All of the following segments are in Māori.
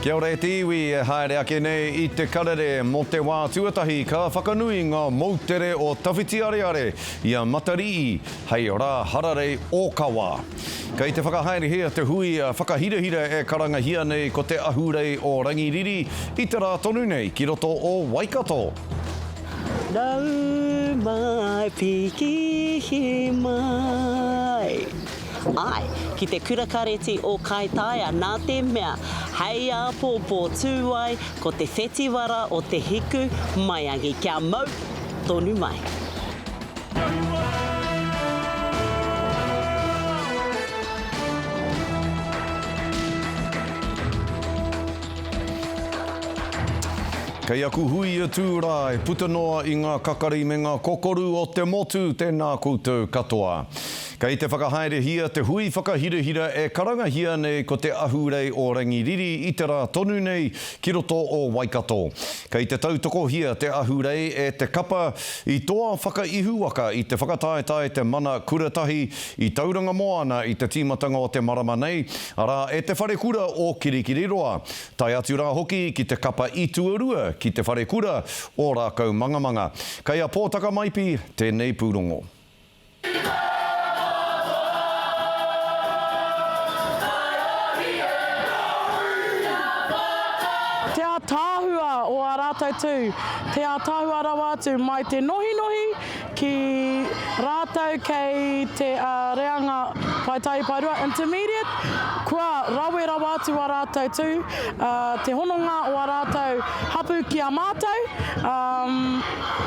Kia ora e te iwi e haere ake nei I te karere mo te wā tuatahi ka whakanui ngā moutere o tawhiti areare ia Matari'i hei rā harare o ka wā. Kei te whakahaere hea te hui whakahirahira e karangahia nei ko Te Ahurei o Rangiriri I te rā tonu nei ki roto o Waikato. Nau mai piki mai. Ai, ki te kurakareti o Kaitaia, nā te mea, hei a pōpō tūai ko te whetiwara o Te Hiku Maiangi. Kia mau, tonu mai. Kei aku hui e tūrai, puta noa I ngā kakari me ngā kokoru o te motu tēnā koutou katoa. Kei te whakahaere hia te hui whakahirahira e karangahia nei ko Te Ahurei o Rangiriri I te rā tonu nei ki roto o Waikato. Kei te tautoko hia Te Ahurei e te kapa I toa whakaihuaka I te whakataetae te mana kuratahi I tauranga moana I te tīmatanga o te marama nei, arā e te wharekura o Kirikiriroa. Tai atu rā hoki ki te kapa I tuarua ki te wharekura o rākau mangamanga. Kei a pōtaka maipi tēnei pūrongo. Tāhua o a rātou tū, te a tāhua rawa atu mai te nohi ki rātou kei te reanga paitai pairua intermediate, kua rawe rawa atu a rātou tū, te hononga o a rātou hapu ki a mātou,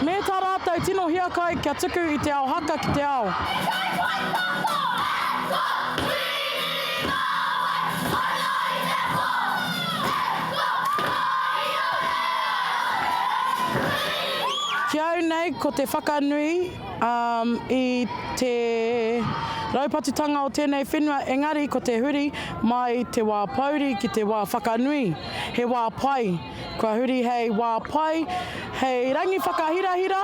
me tā rātou tino hiakai kia tuku I te ao haka ki te ao. Ki au nei ko te whakanui I te raupatutanga o tēnei whenua, engari ko te huri mai te wā pauri ki te wā whakanui, he wā pai. Kua huri hei wā pai, hei rangi whakahirahira,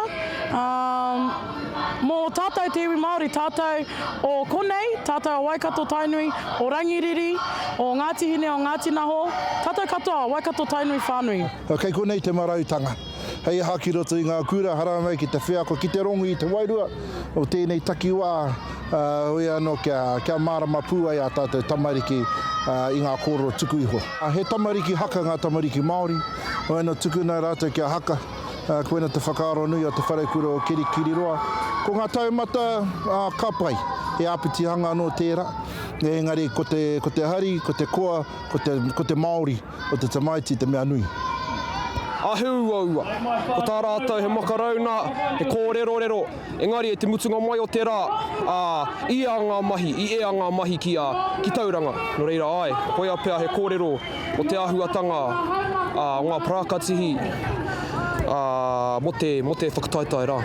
mō tātou te iwi Māori, tātou o konei, tātou o Waikato Tainui, o Rangiriri, o Ngāti Hine, o Ngāti Naho, tātou katoa, Waikato Tainui whānui. Kei konei te marautanga. Hei aha ki roto I ngā kura haramai ki te whiako, ki te rongo I te wairua o tēnei takiwā hoi anō kia mārama pūai a tātou tamariki I ngā kōrero tuku iho. He tamariki haka ngā tamariki Māori, hoi anō tuku nei rātou kia haka, koena te whakaaro nui o te wharekura o Kirikiriroa. Ko ngā taumata kapai, he āpitihanga anō tērā, engari ko te hari, ko te koa, ko te Māori, o te tamaiti, te mea nui. Ahuaua, ko tā rātou he makarauna, he kōrero, engari e te mutunga mai o te rā, I a ngā mahi, I e a ngā mahi ki tauranga. No reira ai, koia pēr he kōrero o te āhuatanga, ngā prākatihi, mo te whakataitai rā.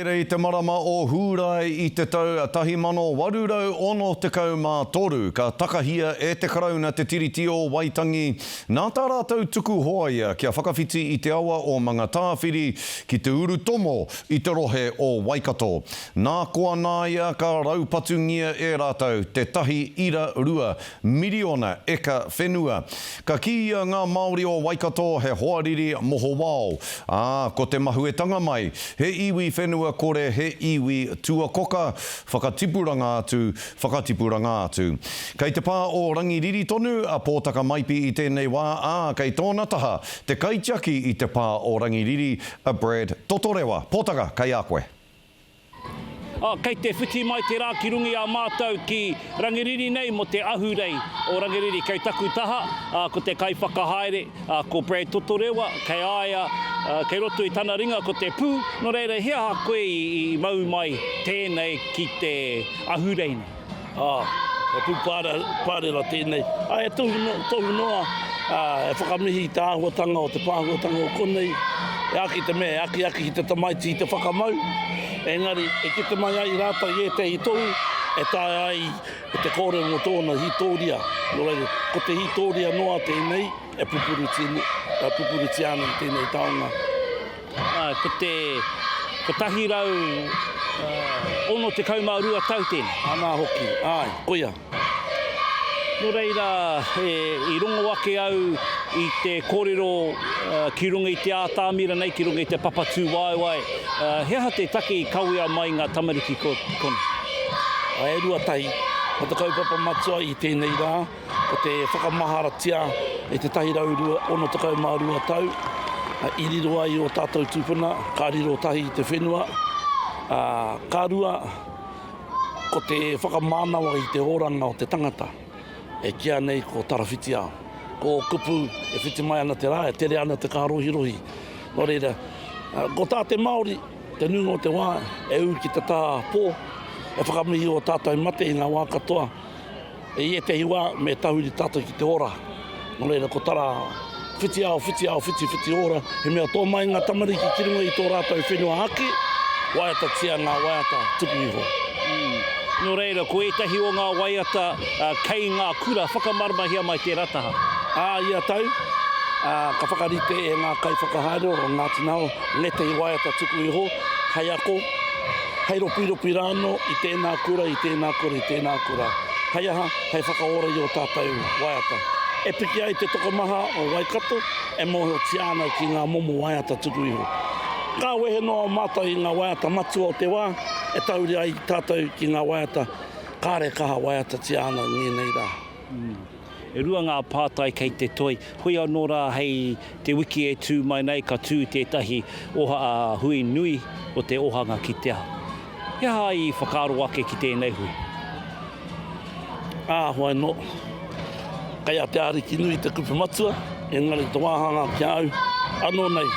I te marama o Hurai I te tau 1813 ka takahia e te karauna te tiriti o Waitangi. Nā tā rātou tuku hoaia kia whakawhiti I te awa o mga tāwhiri ki te uru tomo I te rohe o Waikato. Nā koa nāia ka raupatungia e rātou te tahi ira rua miriona eka whenua. Ka kia ngā Māori o Waikato he hoariri moho wao. Ko te mahuetanga mai, he iwi whenua kore he iwi tuakoka, whakatipuranga atu. Kei te pā o Rangiriri tonu, a pōtaka maipi I tēnei wā, kei tōna taha, te kaitiaki I te pā o Rangiriri, a Brad Totorewa. Pōtaka, kei a koe. Kei te whiti mai te rā ki rungi a mātou ki Rangiriri nei mo Te Ahurei o Rangiriri. Kei taku taha, ko te kai whakahaere, ko Brad Totorewa, kei aia, kei roto I tana ringa ko te pū, no reira hea ha koe I mau mai tēnei ki te Ahurei nei. E pū pārera tēnei. E tohu noa, e whakamihi te āhuatanga o te pāhuatanga o konei, e aki te mea, aki ki te tamaiti I te whakamau. Engari, e ki te mai ai rātou I te hitohu, e tae ai e te kōrero o tōna hitoria. No reire, ko te hitoria noa tēnei, e pupuru tiana tēnei taonga. Ko tahi rau ono no te kaumārua tau tēnei. Anā hoki, ai, koia. No reira, i rongo ake au i te kōrero ki runga i te ātāmira nei, ki runga i te papatū waiwai. He aha te take i kauia mai ngā tamariki kona? Ai rua tahi, o te kaupapa matua i tēnei rā, o te whakamaharatia i te tahi raurua, ono te kaumārua tau. I riro ai o tātou tūpuna, ka riro tahi i te whenua. Ka rua, ko te whakamānawa i te oranga o te tangata. E kia nei ko tarawhiti ao. Ko kupu e whiti mai ana te rā, e tere ana te kārohirohi. Nō reira, ko tā te Māori, te nungo te wā, e u ki te tā pō, e whakamihi o tātou mate i ngā wā katoa. E ie te hiwa me tahuri tātou ki te ora. Nō reira, ko tara whiti ora, he mea tō mai ngā tamariki ki runga i tō rātou whenua hake, waiata tia ngā waiata tuku iho. No reira, ko etahi o ngā waiata kei ngā kura, whakamarmahia mai te rataha. Ia tau, ka whakarite e ngā kai whakahaere o ngā tinao, nete i waiata tuku iho, hei ako, hei ropi rāno i tēnā kura, i tēnā kura. Hei aha, hei whakaora i o tātou waiata. E piki ai te tokomaha o Waikato, e moho tiana ki ngā momo waiata tuku iho. Ka wehe noa mātai i ngā waiata matua o te wā, e tauri ai tātou ki ngā waiata, kāre kaha waiata tiana ngenei rā. E rua ngā pātai kei te toi. Hui anō rā hei te wiki e tū mai nei, ka tū tētahi oha hui nui o te ohanga ki te aha. Ia hai whakaaro ake ki tēnei hui. Hoi no. Kai a te ariki nui te kupu matua, engari te Wāhanga ki au, anō nei.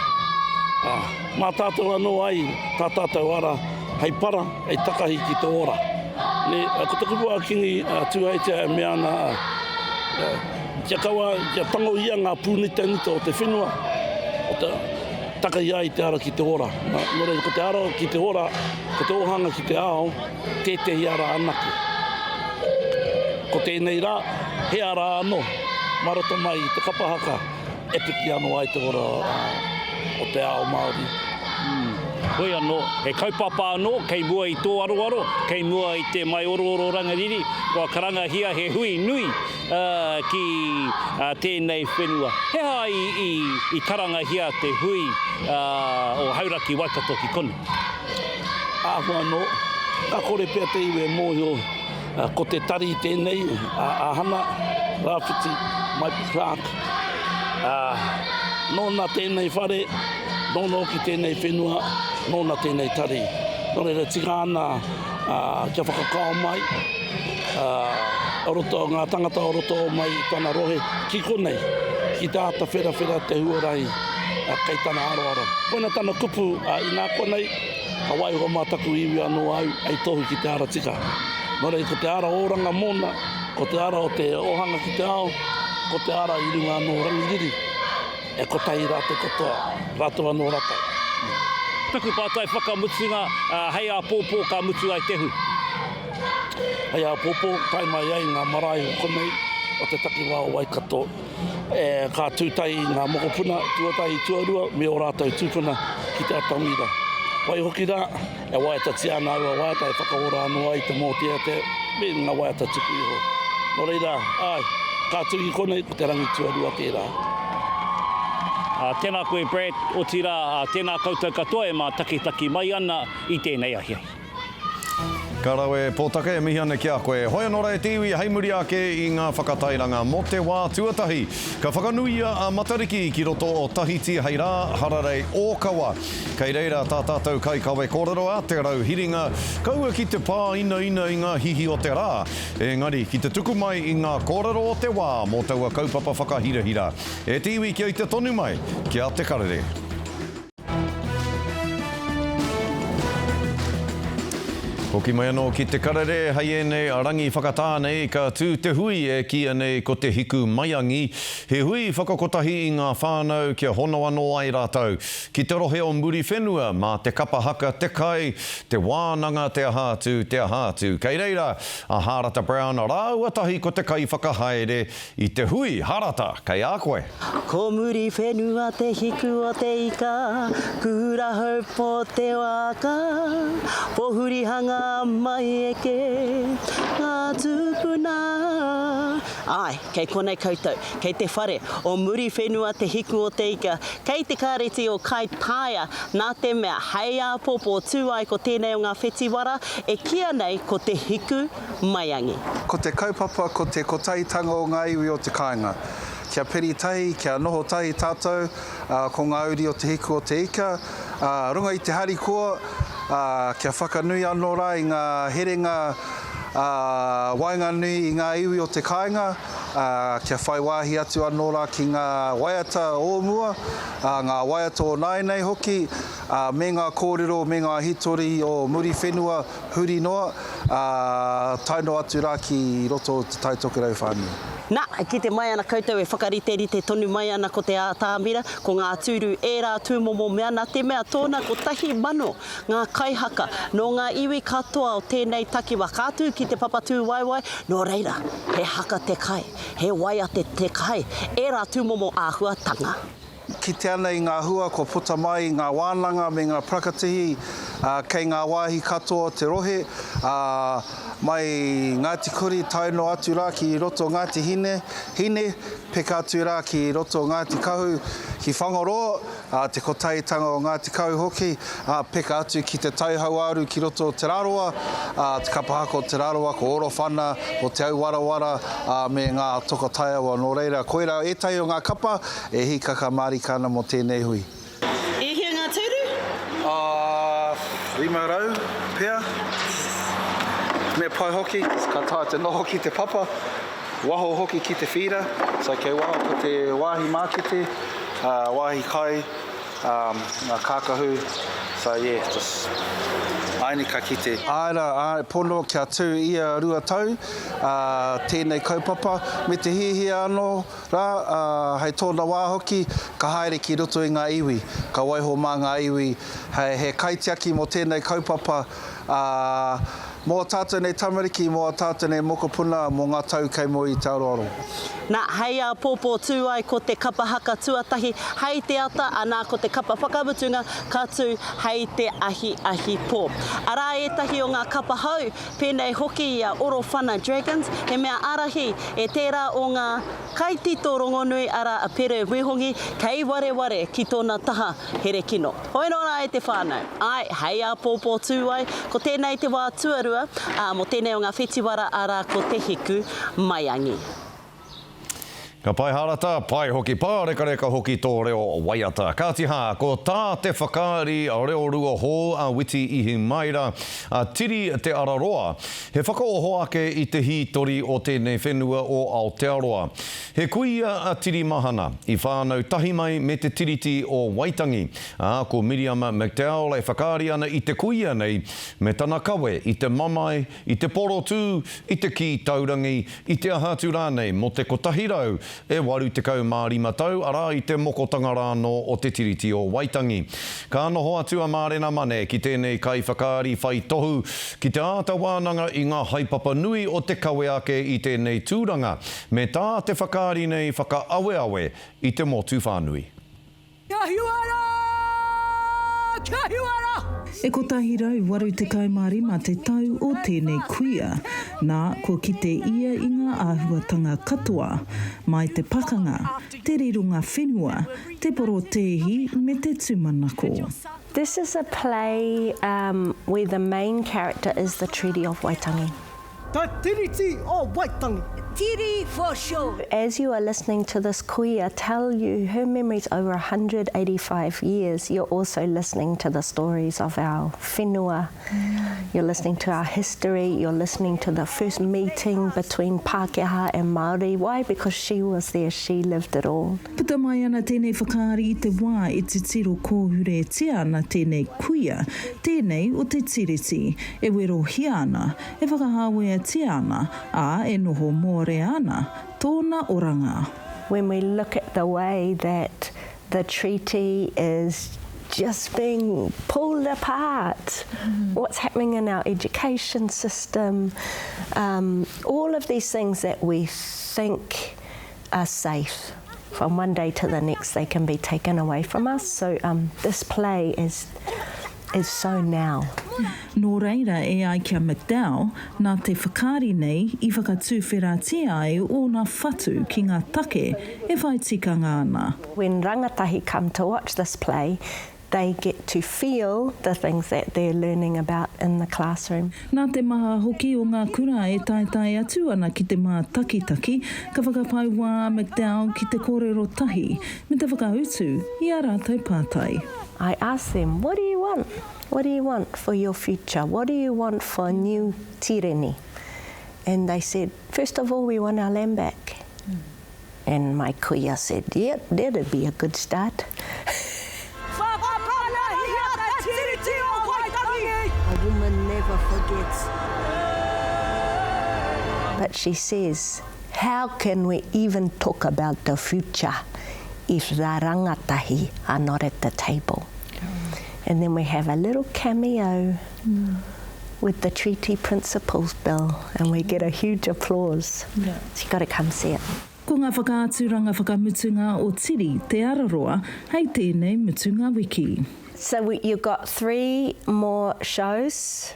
Mā tātou anō ai, tā tātou ara, hei para, hei takahi ki te ora. Ko te kupu a kingi tūheitea me ana, kia kaua, kia tango ia ngā pūnita nita o te whenua, o te takahi ai te ara ki te ora. Nō rei, ko te ara ki te ora, ko te ohanga ki te ao, tētehi ara anaku. Ko tēnei rā, he ara anō, maroto mai i te kapa haka, e piki anō ai te ora o te ao Māori. Hoi anō, he kaupapa anō, kei mua i tō aroaro, kei mua i te mai oro Rangiriri, kua karanga hia he hui nui ki tēnei whenua. He hai i karanga hia te hui o hauraki Waikato ki kona. Hoi anō, ka kore pia te iwe mōhio, ko te tari tēnei, hana, rāwhiti, Maipi Clark, nōna tēnei whare, nōna ki tēnei whenua, nōna tēnei tari. Nō reira tika ana kia whakakao mai, ngā tangata o roto mai i tana rohe, ki konei, ki tāta whera te huarai, kei tana aroara. Koina tana kupu i nā konei, ka waiho mātaku iwi anō au, ai tohu ki te ara tika. Nō reira ko te ara oranga mōna, ko te ara o te ohanga ki te ao, ko te ara i runga anō Rangiriri. E ko tai rā te kotoa, rātua anō rata. Taku pātai whakamutunga, hei a pōpō ka mutu ai te hui. Hei a pōpō, tai mai ai ngā marae o konei, o te takiwā o Waikato. Ka tūtai ngā mokopuna, tuatahi tuarua, me o rātou tūpuna ki te atamira. Wai hoki rā, e waiata tiana aua waiata, e whakaora anō ai te mōtia te, me ngā waiata tuku iho. Nō reira, ai, ka tūki konei, ko te rangi tuarua tērā. Tēnā koe Brad, o tira, tēnā koutou katoa e mā taki mai ana i tēnei ahi. Karawe pōtake e mihi ana ki a koe. Hoi anō rei te iwi hei muri ake i ngā whakatairanga mō te wā tuatahi. Ka whakanuia a Matari'i ki roto o Tahiti hei rā Huarere o kawa. Kei reira tā tātou kai kawe kōrero a te rau hiringa. Kaua ki te pā ina i ngā hihi o te rā. Engari ki te tuku mai i ngā kōrero o te wā mō taua kaupapa whakahirahira. E te iwi ki te tonu mai ki a te Karere. Hoki mai anō ki te Karere, hei ene a rangi whakatānei ka tū te hui e ki anei ko te Hiku Maiangi. He hui whakakotahi i ngā whānau kia hono anō ai rātou. Ki te rohe o Muriwhenua, mā te kapa haka te kai, te wānanga te ahātu. Kei reira, a Harata Brown a rāuatahi ko te kai whakahaere i te hui harata, kei a koe. Ko Muriwhenua te hiku o te ika, kura hau po te waka, pohuri hanga mai eke ngā tupuna. Ai, kei konei koutou, kei te whare o Muriwhenua te hiku o te ika, kei te kāreti o kai taia, nā te mea hei a popo tūai ko tēnei o ngā whetiwara, e kia nei ko te Hiku Maiangi. Ko te kaupapa, ko te kotaitanga o ngā iwi o te kāinga. Kia peri tahi, kia noho tahi tātou, ko ngā uri o te hiku o te ika. Runga i te hari koa, kia whakanui anō rā i ngā herenga wainga nui i ngā iwi o te kāinga. Kia whai wāhi atu anō rā ki ngā waiata o mua, ngā waiata o Anei hoki, me ngā kōrero, me ngā hitori o Muriwhenua, huri noa, taino atu rā ki roto o te taitoke rau whānui. Nā, ki te mai ana koutou e whakariteri te tonu mai ana ko te ātāmira, ko ngā tūru e rā tūmomo mea, nā te mea tōna ko tahi mano, ngā kaihaka, no ngā iwi katoa o tēnei takiwa kātū ki te papatū waiwai, no reira, he haka te kai, he waiate te kai, e rā tūmomo āhuatanga. Ki te ana i ngā hua, ko puta mai ngā wānanga me ngā prakatihi, kei ngā wāhi katoa te rohe, mai Ngāti Kuri taino atu rā ki roto Ngāti Hine, peka atu rā ki roto Ngāti Kahu, ki whangaroa, te kotaitanga o Ngāti Kahu hoki, peka atu ki te tauhau aru ki roto te raroa, te kapahaka o te raroa, ko oro whana, o te au warawara, me ngā toka taiawa nō reira. Koira e tai o ngā kapa, e hikaka marikana mo tēnei hui. E hea ngā tūru? 5 rau, pea. Me pai hoki, ka taha te noho ki te papa, waho hoki ki te whira, so kei waho ko te wāhi mākete, wāhi kai, ngā kākahu, so yeah, just aini ka kite. Aira, pono kia tū ia rua tau, tēnei kaupapa, me te hihia anō rā, hei tōna wā hoki, ka haere ki roto i ngā iwi, ka waiho mā ngā iwi, he kaitiaki mo tēnei kaupapa, mō tātou nei tamariki, mō tātou nei mokopuna, mō ngā tau kei mo i te aroaro. Nā, hei a pōpō tūai ko te kapa haka tuatahi, hei te ata, anā ko te kapa whakamutunga, ka tū hei te ahi pō. Arā etahi o ngā kapa hau, pēnei hoki i a oro whana dragons, he mea arahi e tērā o ngā kaitito rongonui ara a pere wehongi, kei wareware ki tōna taha here kino. Hoi nō rā e te whānau. Ai, hei a pōpō tūai, ko tēnei te wā tuarua, mo tēnei o ngā whetiwara ara ko te Hiku Maiangi. Ka pai harata, pai hoki pārekareka hoki tō reo waiata. Kātiha, ko tā te whakaari a reo rua hō a witi ihi maira a tiri te araroa. He whakaoho ake i te hītori o tēnei whenua o Aotearoa. He kuia a tiri mahana i whānau tahi mai me te tiriti o Waitangi. Ko Miriam McDowell e whakaari ana i te kuia nei me tana kawe, i te mamai, i te porotū, i te ki taurangi, i te ahatu rānei mo te kotahirau, e 85 tau, arā i te mokotanga rāno o te tiriti o Waitangi. Ka noho atua mārena mane ki tēnei kai whakaari whai tohu ki te āta wānanga i ngā haipapa nui o te kawe ake i tēnei tūranga, me tā te whakaari nei whakaawe i te motu whānui. Kia hiwara! Kia hiwara! E kotahi rau 85 te tau o tēnei kuia, nā ko kite ia i ngā āhuatanga katoa, mai te pakanga, te rirunga whenua, te porotehi me te tūmanako. This is a play where the main character is the Treaty of Waitangi. The Tiriti o Waitangi. Tiri for sure. As you are listening to this kuia tell you her memories over 185 years, you're also listening to the stories of our whenua. You're listening to our history. You're listening to the first meeting between Pākehā and Māori. Why? Because she was there. She lived it all. Puta mai ana tēnei whakaari i te wā e te tiro kōhure te ana tēnei kuia, tēnei o te tiriti, e wero hiana, e whakahāwea te ana, a e noho mōre ana, tōna oranga. When we look at the way that the treaty is just being pulled apart, what's happening in our education system, all of these things that we think are safe, from one day to the next they can be taken away from us. So this play is is so now. Nō reira e ai kia McDowell, nā te whakaari nei I whakatūwheratia ai o ngā whatu ki ngā take e whai tikanga ana. When rangatahi come to watch this play, they get to feel the things that they're learning about in the classroom. Nā te maha hoki o ngā kura e taetai atu ana ki te maha taki-taki, ka whakapai wā McDowell ki te kōrero tahi, me te whakautu I a rātou pātai. I asked them, what do you want? What do you want for your future? What do you want for new tireni? And they said, first of all, we want our land back. And my kuia said, yep, that'd be a good start. A woman never forgets. But she says, how can we even talk about the future if the rangatahi are not at the table? And then we have a little cameo with the Treaty Principles Bill, and we get a huge applause. Yeah. So you've got to come see it. Ko ngā whakaaturanga whakamutunga o tiri te araroa, hei tēnei mutunga wiki. So you've got 3 more shows,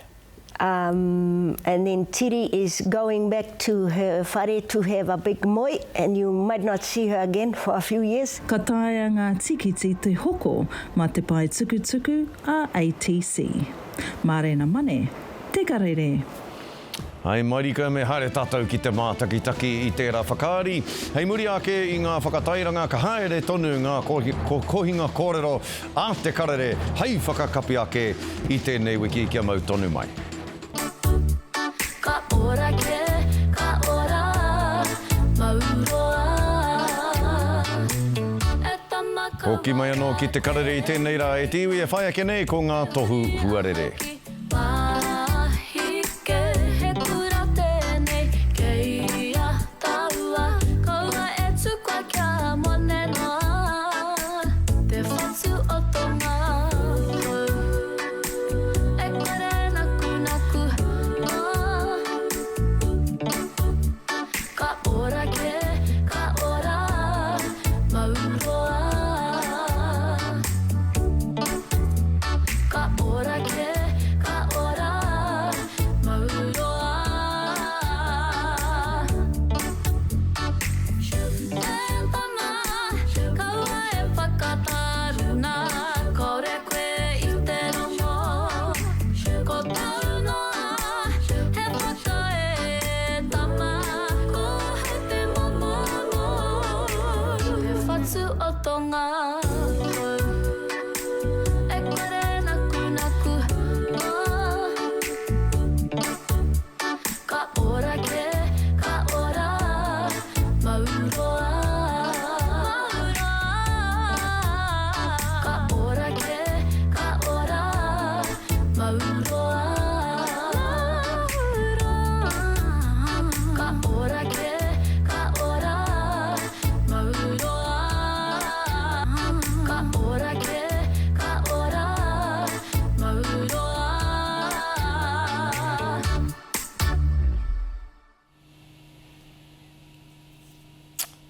and then Tiri is going back to her whare to have a big moi, and you might not see her again for a few years. Ka taea ngā tikiti te hoko Matapae tukutuku a ATC. Mārena mane, te karere. Hei Marika me haere tātou ki te mātakitaki I tērā whakaari. Hei muri ake I ngā whakatairanga ka haere tonu ngā kohinga kōrero a te karere. Hei whakakapi ake I tēnei wiki kia mau tonu mai. Ka ora ke, ka ora, mauroa. Hoki mai anō ki te karere I tēnei rā e tiwi e whai ake nei ko ngā tohu Huarere.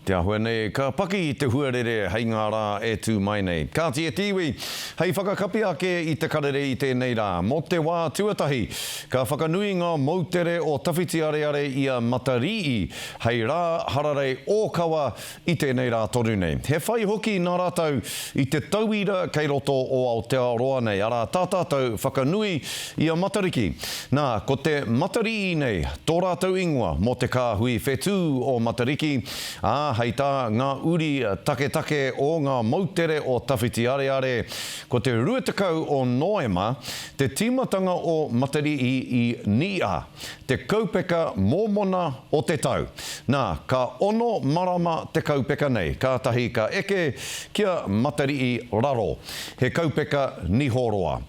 Te Ahurei, ka paki I te Huarere hei ngā rā e tū mai nei. Ka tia tiwi, hei whakakapi ake I te karere I tēnei rā. Mo te wā tuatahi, ka whakanui ngā mautere o tawhiti areare I a Matari'i, hei rā hararei ōkawa I tēnei rā toru nei. He whai hoki nā rātau I te tauira kei roto o Aotearoa nei. Ara tātātou whakanui I a Matari'i. Nā, ko te Matari'i nei, tō rātau ingoa mo te kāhui whetū o Matari'i, hei tā ngā uri take o ngā mautere o tawhiti areare. Ko te ruatakau o Noema, te tīmatanga o Matari'i I Nia, te kaupeka mōmona o te tau. Nā, ka ono marama te kaupeka nei, kātahi ka eke kia Matari'i raro, he kaupeka nihoroa.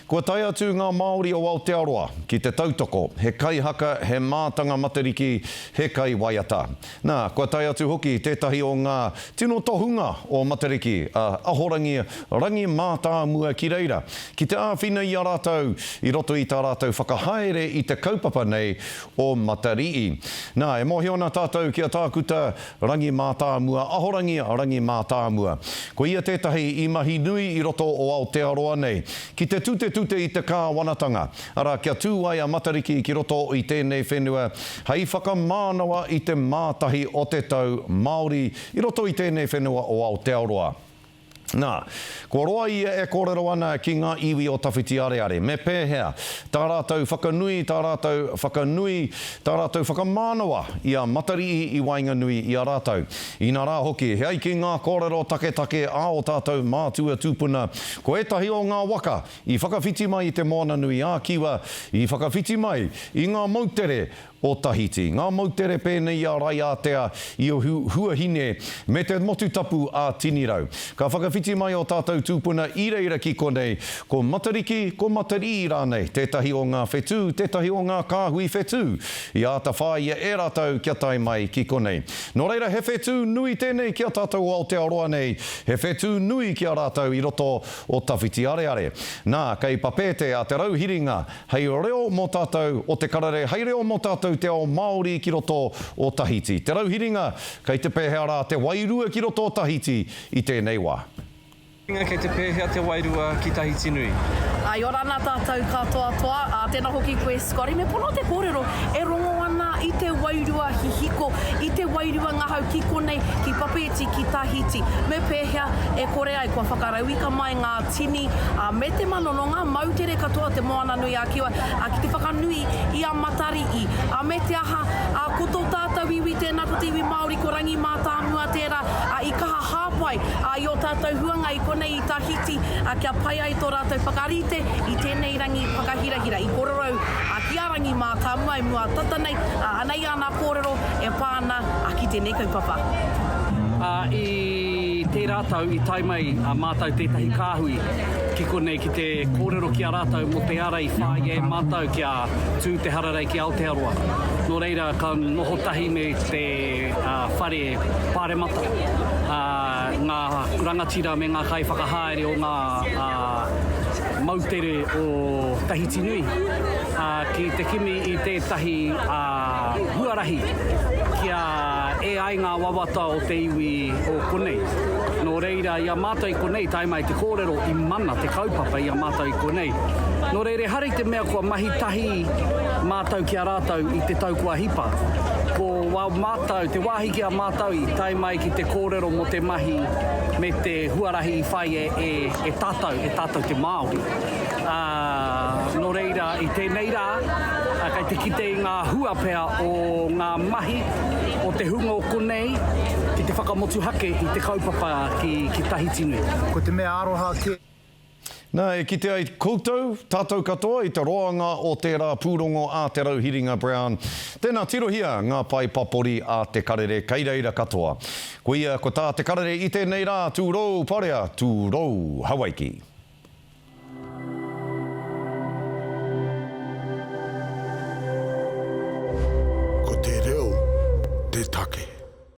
Kua tai atu ngā Māori o Aotearoa ki te tautoko, he kai haka, he mātanga Matari'i, he kai waiata. Nā, kua tai atu hoki tētahi o ngā tino tohunga o Matari'i, ahorangi, rangi mātāmua ki reira. Ki te āwhina i a rātou, i roto i tā rātou whakahaere i te kaupapa nei o Matari'i. Nā, e mohi ona tātou kia tākuta rangi mātāmua, ahorangi rangi mātāmua. Ko ia tētahi i mahi nui i roto o Aotearoa nei. Ki te tute i te kāwanatanga. Ara, kia tūwai a Matari'i ki roto i tēnei whenua, hei whakamānawa i te mātahi o te tau Māori i roto i tēnei whenua o Aotearoa. Nā, ko roa ia e kōrero ana ki ngā iwi o tawhiti areare. Me pēhea, tā rātou whakanui, tā rātou whakamānawa i a Matari'i i Wainganui i a rātou. I nā rā hoki, hei ki ngā kōrero take a o tātou mātua tūpuna, ko etahi o ngā waka i whakawhiti mai i te moana nui a kiwa, i whakawhiti mai i ngā mautere o Tahiti. Ngā mautere pēnei a rai ātea i o huahine me te motu tapu a Tinirau. Ka whakawhiti mai o tātou tūpuna i reira ki konei, ko Matari'i, ko Matari'i rānei. Tētahi o ngā whetū, tētahi o ngā kāhui whetū. I āta whāia e rātou kia tai mai ki konei. Nō reira, he whetū nui tēnei kia tātou o Aotearoa nei. He whetū nui kia rātou i roto o tawhiti areare. Nā, kei papete a te rauhiringa, hei reo mō tātou o te karare, hei reo mō tātou te ao Māori ki roto o Tahiti. Te rauhiringa, kei te pēhea rā te wairua ki roto o Tahiti i tēnei wā. Kei te pēhea te wairua ki Tahiti nui. Ai ora nā tātou katoa, tēnā hoki koe skori. Me pono te kōrero, e rongo ana i te wairua hihiko, i te wairua ngahau ki konei, ki Papeiti, ki Tahiti. Me pēhea e kore ai kua whakarau i ka mai ngā tini, me te manononga, mautere katoa te moana nui a kiwa, ki te whakanui i a Matari'i, me te aha, koto tātou iwi tēnā ko te iwi Māori, ko rangi mātāmua tērā, i kaha hāpai, i o tātou huanga i konei i Tahiti, kia pai ai tō rātou whakarite, i tēnei rangi whakahirahira, i kororau, ki a rangi mātāmua, i mua tatanei, anei ana kōrero, e pāna, ki tēnei kaupapa. I te rātau i taimai mātau tētahi kāhui ki konei ki te kōrero ki a rātau mo te ara i whāie mātau ki a tū te Huarere ki Aotearoa. Nō reira, ka noho tahi me te whare pāre mata. Ngā rangatira me ngā kai whakahaere o ngā mautere o Tahiti nui. Ki te kimi i tētahi huarahi kia e ai ngā wawata o te iwi o konei. Nō reira, ia mātou i konei taimai te kōrero i mana, te kaupapa i a mātou i konei. Nō reira, hare te mea kua mahi tahi mātou ki a rātou i te taukua hipa. Ko wā mātou, te wāhi ki a mātou i taimai ki te kōrero mo te mahi me te huarahi i whai e tātou te Māori. Nō reira, i tēnei rā, kai te kite i ngā huapea o ngā mahi o te hunga o konei, ki te whakamotu hake i te kaupapa ki Tahiti nui. Ko te mea aroha ke... Nā, e kite ai koutou, tātou katoa i te roanga o tērā pūrongo a te rauhiringa Brown. Tēnā tirohia ngā pai papori a te karere kei reira katoa. Ko ia, ko tā te karere i tēnei rā, tūrou parea, tūrou Hawaiki. Ko te reo, te take.